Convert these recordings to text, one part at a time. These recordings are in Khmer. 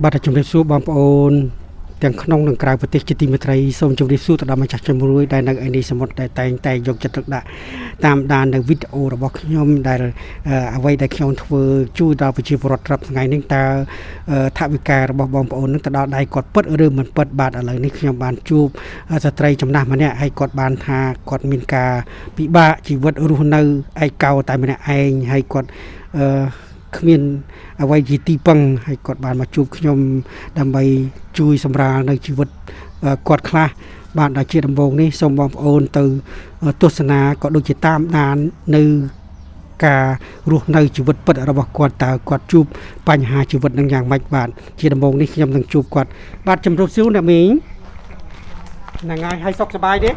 បាទជំរាបសួរបងប្អូនទាំងក្នុងនិងក្រៅប្រទេសជាទីមេត្រីសូមជម្រាបសួរទៅដល់ម្ចាស់ជំនួយដែលនៅឯនេះសមុទ្រដែលតែងយកចិត្តទុកដាក់តាមដាននៅវីដេអូរបស់ខ្ញុំដែលអ្វីដែលខ្ញុំធ្វើជួយដល់ប្រជាពលរដ្ឋរាប់ថ្ងៃនេះតើថវិការបស់បងប្អូននឹងទៅដល់ដៃគាត់ពិតឬមិនពិតបាទឥឡូវនេះខ្ញុំបានជួបស្ត្រីចំណាស់ម្នាក់ហើយគាត់បានថាគាត់មានការពិបាកជីវិតរស់នៅឯកោតែម្នាក់ឯងហើយគាត់គ្មានអ្វីជាទីពឹងហើយគាត់បានមកជួបខ្ញុំដើម្បីជួយសម្រាលនៅជីវិតគាត់ខ្លះបានដល់ជាដំបូងនេះសូមបងប្អូនទៅទស្សនាក៏ដូចជាតាមដាននៅការរស់នៅជីវិតពិតរបស់គាត់តើគាត់ជួបបញ្ហាជីវិតនឹងយ៉ាងម៉េចបាទជាដំបូងនេះខ្ញុំនឹងជួបគាត់បាទជំរាបសួរអ្នកមីងហ្នឹងហើយសុខសប្បាយទេ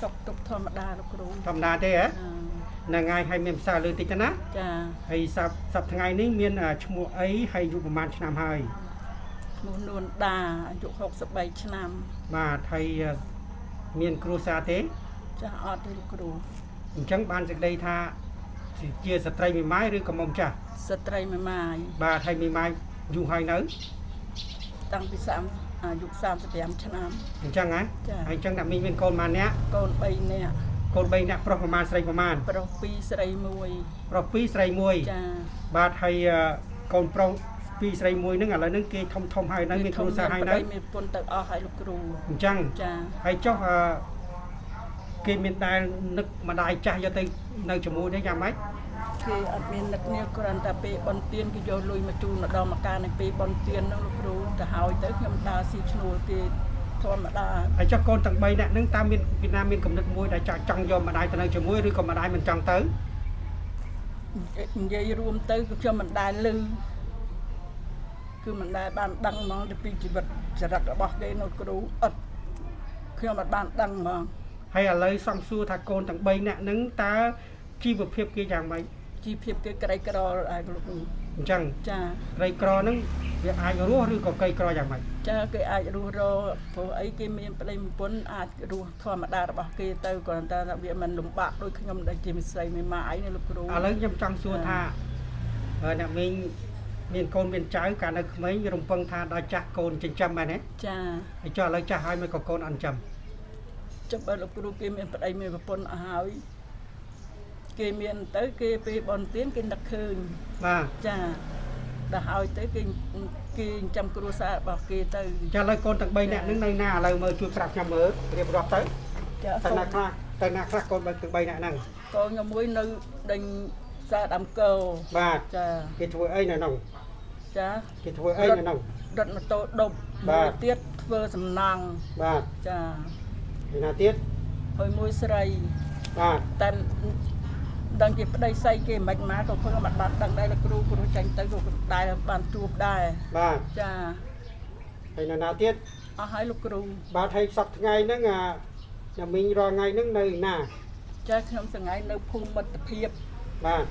សុខទុក្ខធម្មតាលោកគ្រូធម្មតាទេហ៎ហ្នឹងហើយមានភាសាលើតិចទៅណាចាហើយសប្តាហ៍ថ្ងៃនេះមានឈ្មោះអីហើយអាយុប្រហែលឆ្នាំហើយឈ្មោះនួនដាអាយុ63ឆ្នាំបាទហើយមានគ្រួសារទេចាអត់ទេលោកគ្រូអញ្ចឹងបានសេចក្តីថាជាស្ត្រីមេម៉ាយឬក៏មុំចាស់ស្ត្រីមេម៉ាយបាទហើយមេម៉ាយយូរហើយនៅតាំងពីអាយុ35ឆ្នាំអញ្ចឹងហ៎ហើយអញ្ចឹងអ្នកមីងមានកូនប៉ុន្មាននាក់កូន3នាក់កូន3នាក់ប្រុសប្រមាណស្រីប្រមាណប្រុស2ស្រី1ប្រុស2ស្រី1ចាបាទហើយកូនប្រុស2ស្រី1ហ្នឹងឥឡូវហ្នឹងគេធំហើយនៅមានគ្រួសារហើយនៅមានប្រពន្ធទៅអស់ហើយលោកគ្រូអញ្ចឹងចាហើយចុះគេមានដែលនឹកម្ដាយចាស់យកទៅនៅជាមួយនេះយ៉ាងម៉េចគេអត់មាននឹកនេះគ្រាន់តែពេលបន់ទៀនគេយកលុយមកជូនម្ដងមកការនៅពេលបន់ទៀនហ្នឹងលោកគ្រូទៅហើយទៅខ្ញុំដើរស៊ីឈ្នួលគេធម្មតាហើយចុះកូនទាំង3នាក់ហ្នឹងតើមានពីណាមានគំនិតមួយដែលចង់យកម្ដាយទៅនៅជាមួយឬក៏ម្ដាយមិនចង់ទៅនិយាយរួមទៅគឺខ្ញុំមិនដែលឮគឺមិនដែលបានដឹងហ្មងពីជីវិតចរិតរបស់គេនៅគ្រូអត់ខ្ញុំអត់បានដឹងហ្មងហើយឥឡូវសំសួរថាកូនទាំង3នាក់ហ្នឹងតើជីវភាពគេយ៉ាងម៉េចជីវភាពគេក្រីក្រឯលោកគ្រូអញ្ចឹងចាក្រីក្រហ្នឹងវាអាចរស់ឬក៏ក្រីក្រយ៉ាងម៉េចចាគេអាចរស់រព្រោះអីគេមានប្តីប្រពន្ធអាចរស់ធម្មតារបស់គេទៅគ្រាន់តែវាមិនលំបាកដូចខ្ញុំដែលជាមិស្រីមេម៉ាយនេះលោកគ្រូឥឡូវខ្ញុំចង់សួរថាអ្នកមីងមានកូនមានចៅកាលនៅក្មេងរំពឹងថាដល់ចាស់កូនចិញ្ចឹមមែនទេចាហើយចុះឥឡូវចាស់ហើយមិនក៏កូនអត់ចិញ្ចឹមចុះបើលោកគ្រូគេមានប្តីមានប្រពន្ធអស់ហើយគេមានទៅគេពេលបន់ទៀនគេនឹកឃើញបាទចាដល់ហើយទៅគេចិញ្ចឹមគ្រួសាររបស់គេទៅចាឥឡូវកូនទាំង3នាក់ហ្នឹងនៅណាឥឡូវមើលជួយប្រាប់ខ្ញុំមើលរៀបរាប់ទៅចាទៅណាខ្លះកូនទាំង3នាក់ហ្នឹងកូនខ្ញុំមួយនៅដេញផ្សារដាំកោបាទចាគេធ្វើអីនៅហ្នឹងចាគេធ្វើអីនៅហ្នឹងរត់ម៉ូតូដប់មួយទៀតធ្វើសំណង់បាទចាឯណាទៀតហើយមួយស្រីបាទតែដឹងជាប្តីស្អីគេមិនមកក៏ខ្ញុំអត់បានដឹងដែរលោកគ្រូព្រោះចាញ់ទៅក៏ដែរបានជួបដែរបាទចាហើយនៅណាទៀតអស់ហើយលោកគ្រូបាទហើយសប្តាហ៍ថ្ងៃហ្នឹងអ្នកមីងរាល់ថ្ងៃហ្នឹងនៅណាចាខ្ញុំសងៃនៅភូមិមិត្តភាពបាទ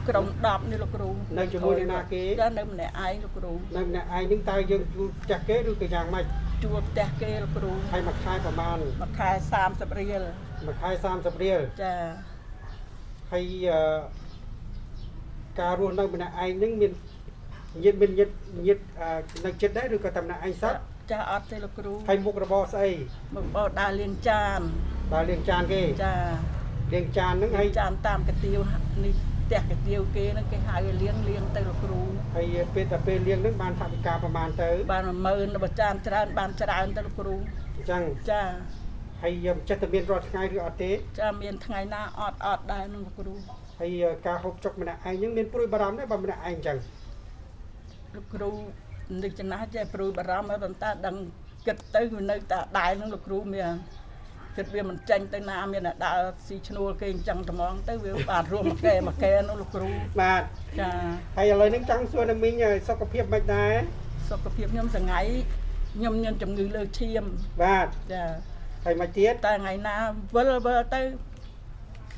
ក្រុម10នេះលោកគ្រូនៅជាមួយអ្នកណាគេចានៅម្នាក់ឯងលោកគ្រូនៅម្នាក់ឯងហ្នឹងតើយើងជួបចាស់គេឬក៏យ៉ាងម៉េចជួបផ្ទះគេលោកគ្រូហើយមួយខែប្រហែលមួយខែ30រៀលមួយខែ30រៀលចាហើយការរស់នៅម្នាក់ឯងហ្នឹងមានញាតិនៅចិត្តដែរឬក៏តែម្នាក់ឯងសោះចាអត់ទេលោកគ្រូហើយមុខរបរស្អីមុខរបរដើរលាងចានដើរលាងចានគេចាលាងចានហ្នឹងហើយចានតាមកាទៀវនេះផ្ទះកាទៀវគេហ្នឹងគេហៅលាងទៅលោកគ្រូហើយពេលលាងហ្នឹងបានថវិកាប្រហែលទៅបាន10000បើចានច្រើនបានច្រើនទៅលោកគ្រូអញ្ចឹងចាហើយចិត្តតែមានរាល់ថ្ងៃឬអត់ទេចាមានថ្ងៃណាអត់ដែរនឹងលោកគ្រូហើយការហូបចុកម្នាក់ឯងហ្នឹងមានព្រួយបារម្ភដែរបើម្នាក់ឯងអញ្ចឹងលោកគ្រូនឹកចំណាស់ចេះព្រួយបារម្ភហើយប៉ុន្តែដឹងគិតទៅវានៅតែដែរនឹងលោកគ្រូមានគិតវាមិនចាញ់ទៅណាមានតែដើរស៊ីឈ្នួលគេអញ្ចឹងត្មងទៅវាបានរួមមួយកែនោះលោកគ្រូបាទចាហើយឥឡូវនេះចង់សួរអ្នកមីងសុខភាពមិនដែរសុខភាពខ្ញុំសងៃខ្ញុំមានជំងឺលើឈាមបាទចាហើយមកទៀតតែថ្ងៃណាវិលទៅ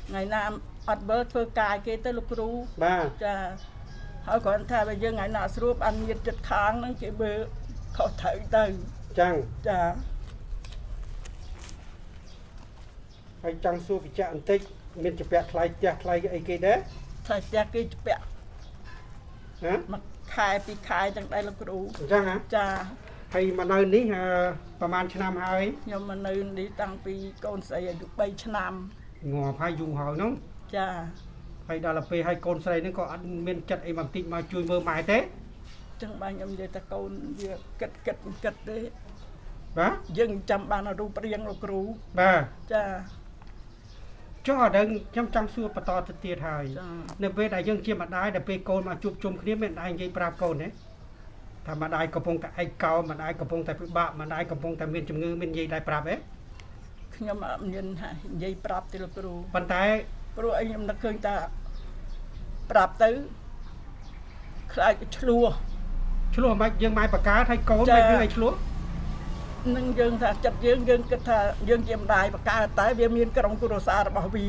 ថ្ងៃណាអត់វិលធ្វើកាយគេទៅលោកគ្រូបាទចាហើយគ្រាន់ថាបើយើងថ្ងៃណាស្រួលបានញាតចិត្តខាងហ្នឹងគេមើលខុសត្រូវទៅអញ្ចឹងចា ហើយចង់សួរបញ្ជាក់បន្តិចមានជាពាក់ថ្លៃផ្ទះថ្លៃអីគេដែរថ្លៃផ្ទះគេជាពាក់ហ៎មួយ ខែពីខែចឹងដែរលោកគ្រូ អញ្ចឹងហ៎ ចា ហើយមកនៅនេះប្រហែលឆ្នាំហើយ ខ្ញុំមកនៅនេះតាំងពីកូនស្រីអាយុ3ឆ្នាំ ងាប់ហើយយូរហើយហ្នឹង ចា ហើយដល់ទៅពេលឲ្យកូនស្រីហ្នឹងក៏អត់មានចិត្តអីបន្តិចមកជួយមើលម៉ែទេ ចឹងបានខ្ញុំនិយាយថាកូនវាគិតទេ បាទ យើងចាំបានរូបរាងលោកគ្រូ បាទ ចា ចុះអត់ដឹងខ្ញុំចង់សួរបន្តទៅទៀតហើយ ចា នៅពេលដែលយើងជាម្ដាយដែលពេលកូនមកជួបជុំគ្នាមានម្ដាយនិយាយប្រាប់កូនទេថាម្ដាយកំពុងតែឯកោម្ដាយកំពុងតែពិបាកម្ដាយកំពុងតែមានជំងឺមាននិយាយដែរប្រាប់ទេ ខ្ញុំអត់មាននិយាយប្រាប់ទេលោកគ្រូ ប៉ុន្តែ ព្រោះអីខ្ញុំនឹកឃើញថាប្រាប់ទៅខ្លាចឆ្លោះ ឆ្លោះមិនយើងម៉ែបកើតហើយកូនមិនយើងឲ្យឆ្លោះ នឹងយើងថាចិត្តយើងគិតថាយើងជាម្ដាយបកើតតែវាមានក្រុមគ្រួសាររបស់វា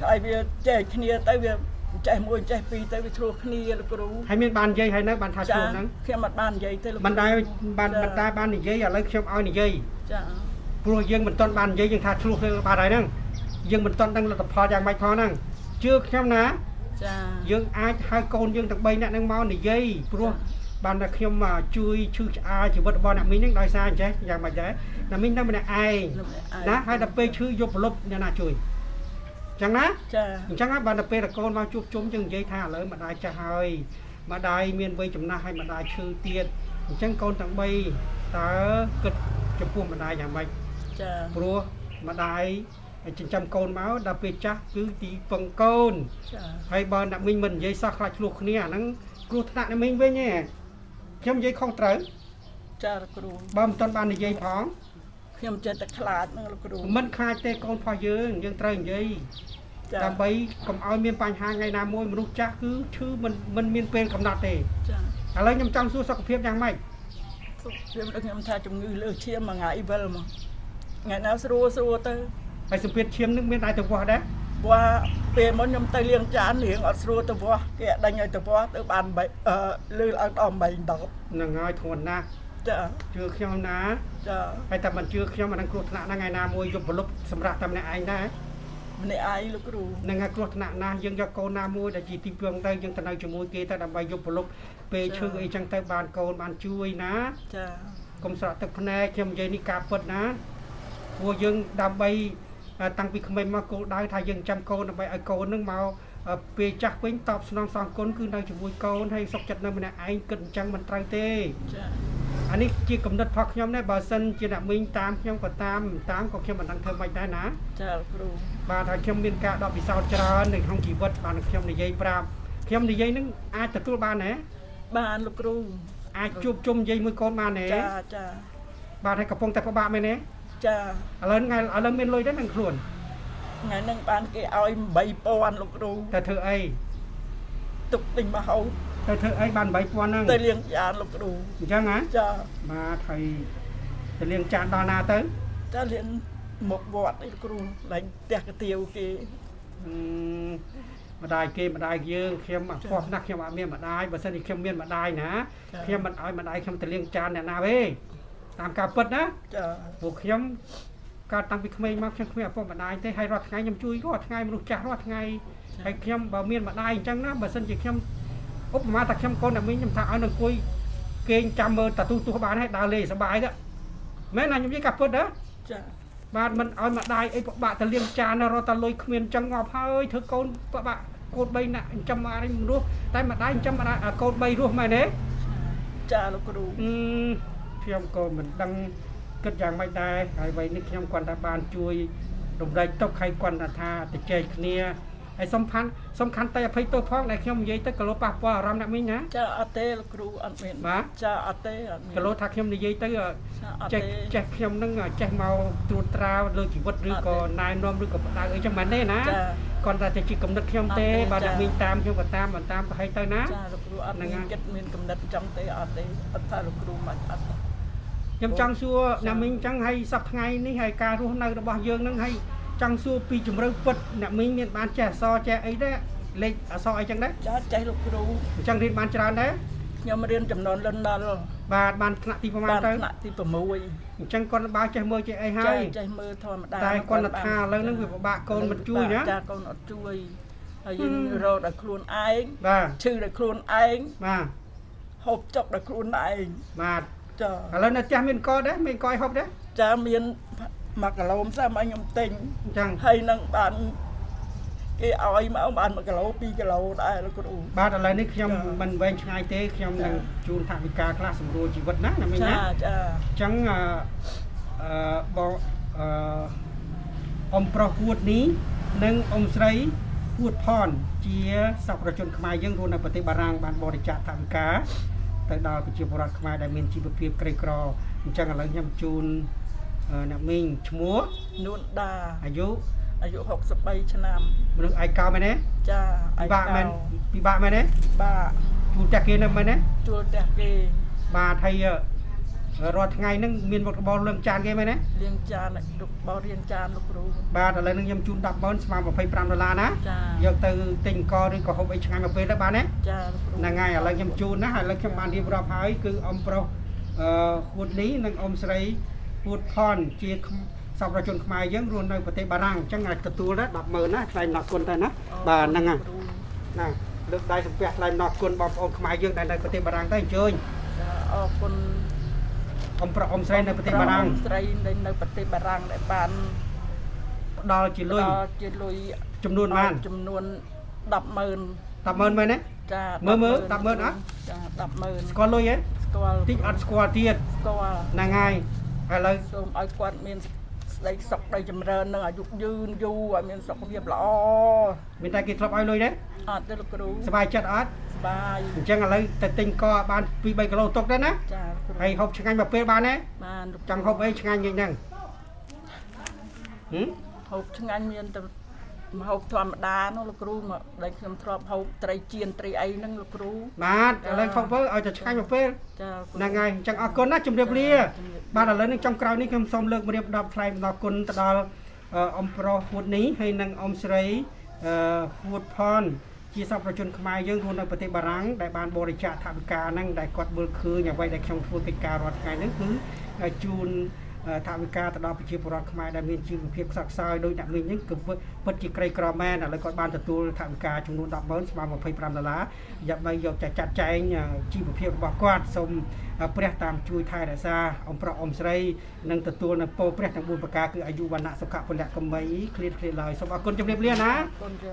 ហើយវាចែកគ្នាទៅវាចេះមួយចេះពីរទៅវាឆ្លោះគ្នាលោកគ្រូ ហើយមានបាននិយាយហើយនៅបានថាឆ្លោះហ្នឹង ខ្ញុំអត់បាននិយាយទេលោក មិនដែរបាននិយាយឥឡូវខ្ញុំឲ្យនិយាយ ចា ព្រោះយើងមិនទាន់បាននិយាយយើងថាឆ្លោះទៅបានហើយហ្នឹងយើងមិនទាន់ដឹងលទ្ធផលយ៉ាងម៉េចផងហ្នឹងជឿខ្ញុំណា ចា យើងអាចហៅកូនយើងទាំង3នាក់ហ្នឹងមកនិយាយព្រោះបានតែខ្ញុំជួយឈឺឆ្អាលជីវិតរបស់អ្នកមីងហ្នឹងដោយសារអញ្ចេះយ៉ាងម៉េចដែរអ្នកមីងនៅម្នាក់ឯងណាហើយដល់ពេលឈឺយកប្រលប់អ្នកណាជួយអញ្ចឹងណា ចា អញ្ចឹងហើយបានតែពេលកូនមកជួបជុំយើងនិយាយថាឥឡូវម្ដាយចាស់ហើយម្ដាយមានវ័យចំណាស់ហើយម្ដាយឈឺទៀតអញ្ចឹងកូនទាំង3តើគិតចំពោះម្ដាយយ៉ាងម៉េច ចា ព្រោះម្ដាយចិញ្ចឹមកូនមកដល់ពេលចាស់គឺទីពឹងកូន ចា ហើយបើអ្នកមីងមិននិយាយសោះខ្លាចឆ្លោះគ្នាអាហ្នឹងគ្រោះថ្នាក់អ្នកមីងវិញឯងខ្ញុំនិយាយខុសត្រូវ ចាលោកគ្រូ បើមិនទាន់បាននិយាយផង ខ្ញុំចិត្តតែខ្លាចហ្នឹងលោកគ្រូ មិនខ្លាចទេកូនរបស់យើងត្រូវនិយាយ ចា ដើម្បីកុំឲ្យមានបញ្ហាថ្ងៃណាមួយមនុស្សចាស់គឺឈឺមិនមានពេលកំណត់ទេ ចា ឥឡូវខ្ញុំចង់សួរសុខភាពយ៉ាងម៉េច ខ្ញុំដឹងខ្ញុំថាជំងឺលើសឈាមមួយថ្ងៃវិលមកថ្ងៃណាស្រួលទៅ ហើយសម្ពាធឈាមនឹងមានតែទៅវាស់ដែរ ព្រោះពេលមុនខ្ញុំទៅលាងចានរៀងអត់ស្រួលទៅវាស់គេដេញឲ្យទៅវាស់ទៅបានលឺឡើងដល់8 10 ហ្នឹងហើយធ្ងន់ណាស់ ចា ជឿខ្ញុំណា ចា ហើយតែមិនជឿខ្ញុំអានឹងគ្រោះថ្នាក់ហ្នឹងថ្ងៃណាមួយយកប្រលប់សម្រាប់តែម្នាក់ឯងដែរ ម្នាក់ឯងលោកគ្រូ នឹងឲ្យគ្រោះថ្នាក់ណាស់យើងយកកូនណាមួយដែលជាទីពឹងទៅយើងទៅនៅជាមួយគេទៅដើម្បីយកប្រលប់ពេលឈឺអីចឹងទៅបានកូនបានជួយណា ចា កុំស្រក់ទឹកភ្នែកខ្ញុំនិយាយនេះការពិតណាព្រោះយើងដើម្បីតាំងពីក្មេងមកគោលដៅថាយើងចាំកូនដើម្បីឲ្យកូននឹងមកពេលចាស់វិញតបស្នងសងគុណគឺនៅជាមួយកូនហើយសុខចិត្តនៅម្នាក់ឯងគិតអញ្ចឹងមិនត្រូវទេ ចា អានេះជាកំណត់របស់ខ្ញុំដែរបើសិនជាអ្នកមីងតាមខ្ញុំក៏តាមក៏ខ្ញុំមិនដឹងធ្វើម៉េចដែរណា ចាលោកគ្រូ បាទហើយខ្ញុំមានការដកពិសោធន៍ច្រើននៅក្នុងជីវិតបានខ្ញុំនិយាយប្រាប់ខ្ញុំនិយាយនឹងអាចទទួលបានទេ បានលោកគ្រូ អាចជួបជុំនិយាយមួយកូនបានទេ ចាចា បាទហើយកំពុងតែពិបាកមែនទេ ចា ឥឡូវមានលុយដែរនឹងខ្លួន ថ្ងៃហ្នឹងបានគេឲ្យ8000លោកគ្រូ តែធ្វើអី ទុកទិញមកហូប ទៅធ្វើអីបាន8000ហ្នឹង ទៅលាងចានលោកគ្រូ អញ្ចឹងហ៎ ចា បាទហើយទៅលាងចានដល់ណាទៅ ចាលាងមកវត្តឯលោកគ្រូឡើងផ្ទះកាទៀវគេ ម្ដាយគេម្ដាយយើងខ្ញុំអត់ខុសណាស់ខ្ញុំអត់មានម្ដាយបើសិនជាខ្ញុំមានម្ដាយណាខ្ញុំមិនឲ្យម្ដាយខ្ញុំទៅលាងចានអ្នកណាទេតាមការពិតណា ចា ពួកខ្ញុំកើតតាំងពីក្មេងមកខ្ញុំគ្មានឪពុកម្ដាយទេហើយរាល់ថ្ងៃខ្ញុំជួយរាល់ថ្ងៃមនុស្សចាស់រាល់ថ្ងៃហើយខ្ញុំបើមានម្ដាយអញ្ចឹងណាបើសិនជាខ្ញុំឧបមាថាខ្ញុំកូនអ្នកមីងខ្ញុំថាឲ្យនឹងអង្គុយគេងចាំមើលតាទូបានហើយដើរលេងសប្បាយទៅមែនណាខ្ញុំនិយាយការពិតណា ចា បាទមិនឲ្យម្ដាយអីពិបាកទៅលាងចានរត់តែលុយគ្មានអញ្ចឹងងាប់ហើយធ្វើកូនពិបាកកូន3នាក់ចិញ្ចឹមអីមនុស្សតែម្ដាយចិញ្ចឹមកូន3រស់មែនទេ ចាលោកគ្រូ ខ្ញុំក៏មិនដឹងគិតយ៉ាងម៉េចដែរហើយវ័យនេះខ្ញុំគាត់ថាបានជួយរំលែកទុកឲ្យគាត់ថាទៅចែកគ្នាហើយសំខាន់តែអភ័យទោសផងដែលខ្ញុំនិយាយទៅក៏លោប៉ះពាល់អារម្មណ៍អ្នកមីងណា ចាអត់ទេលោកគ្រូអត់មានចាអត់ទេអត់មាន ក៏លោថាខ្ញុំនិយាយទៅចេះខ្ញុំនឹងចេះមកត្រួតត្រាលើជីវិតឬក៏ណែនាំឬក៏បដៅអីចឹងមិនទេណាគាត់តែជាកំណត់ខ្ញុំទេបើអ្នកមីងតាមខ្ញុំក៏តាមប្រហែលទៅណា ចាលោកគ្រូអត់មានគិតមានកំណត់ចឹងទេអត់ទេអត់ថាលោកគ្រូមិនអត់ ខ្ញុំចង់សួរអ្នកមីងចឹងហើយសប្តាហ៍ថ្ងៃនេះហើយការរស់នៅរបស់យើងនឹងហើយចង់សួរពីជំរឿពិតអ្នកមីងមានបានចេះអក្សរចេះអីដែរលេខអក្សរអីចឹងដែរ ចាចេះលោកគ្រូ អញ្ចឹងរៀនបានច្រើនដែរ ខ្ញុំរៀនចំនួនលន់ដល់ បាទបានថ្នាក់ទីប្រហែលទៅ ថ្នាក់ទី6 អញ្ចឹងគាត់បើចេះមើលចេះអីហើយ ចេះមើលធម្មតា តែគាត់ថាឥឡូវហ្នឹងវាពិបាកកូនមិនជួយណា ចាកូនអត់ជួយ អ ហើយយើងរកដល់ខ្លួនឯង បាទ ឈឺដល់ខ្លួនឯង បាទ ហូបចុកដល់ខ្លួនឯង បាទ ចា ឥឡូវនៅផ្ទះមានកដែរមានកឲ្យហូបដែរ ចាមាន1គីឡូផ្សេងខ្ញុំទិញ អញ្ចឹង ហើយនឹងបានគេឲ្យមកបាន1គីឡូ2គីឡូដែរលោកគ្រូ បាទឥឡូវនេះខ្ញុំមិនវែងឆ្ងាយទេខ្ញុំនឹងជូនថវិកាខ្លះសម្រួលជីវិតណាណាមីងណា ចា អញ្ចឹងបងអ៊ំប្រុសហួតនេះនិងអ៊ំស្រីហួតផនជាសប្បុរសជនខ្មែរយើងរស់នៅប្រទេសបារាំងបានបរិច្ចាគថវិកាទៅដល់ប្រជាពលរដ្ឋខ្មែរដែលមានជីវភាពក្រីក្រអញ្ចឹងឥឡូវខ្ញុំជូនអ្នកមីងឈ្មោះ នួនដា អាយុ 63ឆ្នាំ មនុស្សឯកោមែនទេ ចា ពិបាកមែនពិបាកមែនទេ បាទ ជួលផ្ទះគេនៅមែនទេ ជួលផ្ទះគេ បាទហើយរាល់ថ្ងៃហ្នឹងមានវត្តបោលលើកចានគេមែនទេ លាងចានលោកបោរៀងចានលោកគ្រូ បាទឥឡូវនេះខ្ញុំជូន10,000ស្មើ$25ណា ចា យកទៅទិញកឬក៏ហូបអីឆ្ងាញ់មកពេលទៅបានទេ ចាលោកគ្រូ ហ្នឹងហើយឥឡូវខ្ញុំជូនណាឥឡូវខ្ញុំបានរៀបរាប់ហើយគឺអ៊ំប្រុសហួតនេះនិងអ៊ំស្រីហួតផនជាសប្បុរសជនខ្មែរយើងរស់នៅប្រទេសបារាំងអញ្ចឹងអាចទទួលដែរ10,000ណាថ្លៃម្ដងគុណទៅណាបាទហ្នឹងហើយណាលើកដៃសំពះថ្លៃម្ដងគុណបងប្អូនខ្មែរយើងដែលនៅប្រទេសបារាំងទៅអញ្ជើញ ចាអរគុណ អ៊ំប្រុសអ៊ំស្រីនៅប្រទេសបារាំង ស្រីនៅប្រទេសបារាំងដែលបាន ផ្ដល់ជាលុយ ជាលុយ ចំនួនបាន ចំនួន100000 10,000មែនទេ ចា មើល10,000អត់ ចា100000 ស្គាល់លុយហ៎ ស្គាល់ តិចអត់ស្គាល់ទៀត ស្គាល់ ហ្នឹងហើយឥឡូវ សូមឲ្យគាត់មានស្ដីសុខដីចម្រើននិងអាយុយឺនយូរឲ្យមានសុខភាពល្អ មានតែគេធ្លាប់ឲ្យលុយទេ អត់ទេលោកគ្រូ សប្បាយចិត្តអត់ សប្បាយ អញ្ចឹងឥឡូវទៅទិញកបាន2-3គីឡូទុកដែរណា ចាលោកគ្រូ ហើយហូបឆ្ងាញ់មកពេលបានទេ បានលោក ចង់ហូបអីឆ្ងាញ់យ៉ាងហ្នឹងហឹម ហូបឆ្ងាញ់មានតែម្ហូបធម្មតានោះលោកគ្រូមកដែលខ្ញុំធ្លាប់ហូបត្រីចៀនត្រីអីហ្នឹងលោកគ្រូ បាទឥឡូវហូបទៅឲ្យតែឆ្ងាញ់មកពេល ចា ហ្នឹងហើយអញ្ចឹងអរគុណណាជំរាបលាបាទឥឡូវនេះចុងក្រោយនេះខ្ញុំសូមលើកម្រាប10ថ្លែងអំណរគុណទៅដល់អ៊ំប្រុសហួតនេះហើយនិងអ៊ំស្រីហួតផនជាសប្បុរសជនខ្មែរយើងរស់នៅប្រទេសបារាំងដែលបានបរិច្ចាគថវិកាហ្នឹងដែលគាត់មើលឃើញអ្វីដែលខ្ញុំធ្វើកិច្ចការរាល់ថ្ងៃហ្នឹងគឺជូនថវិកាទៅដល់ប្រជាពលរដ្ឋខ្មែរដែលមានជីវភាពខ្សត់ខ្សោយដោយអ្នកមីងហ្នឹងគឺពិតជាក្រីក្រមែនឥឡូវគាត់បានទទួលថវិកាចំនួន10,000ស្មើ$25ដើម្បីយកចាត់ចែងជីវភាពរបស់គាត់សូមព្រះតាមជួយថែរក្សាអ៊ំប្រុសអ៊ំស្រីនិងទទួលនៅពរព្រះទាំង4ប្រការគឺអាយុវណ្ណៈសុខៈពលៈកំបីឃ្លាតឡើយសូមអរគុណជម្រាបលាណា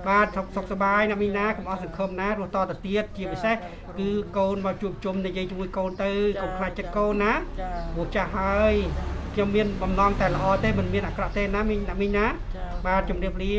បាទសុខសប្បាយណាមីងណាកុំអស់សង្ឃឹមណារស់តទៅទៀតជាពិសេសគឺកូនមកជួបជុំនិយាយជាមួយកូនទៅកុំខ្លាចចិត្តកូនណាព្រោះចាស់ហើយខ្ញុំមានបំណងតែល្អទេមិនមានអាក្រក់ទេណាមីងណាបាទជម្រាបលា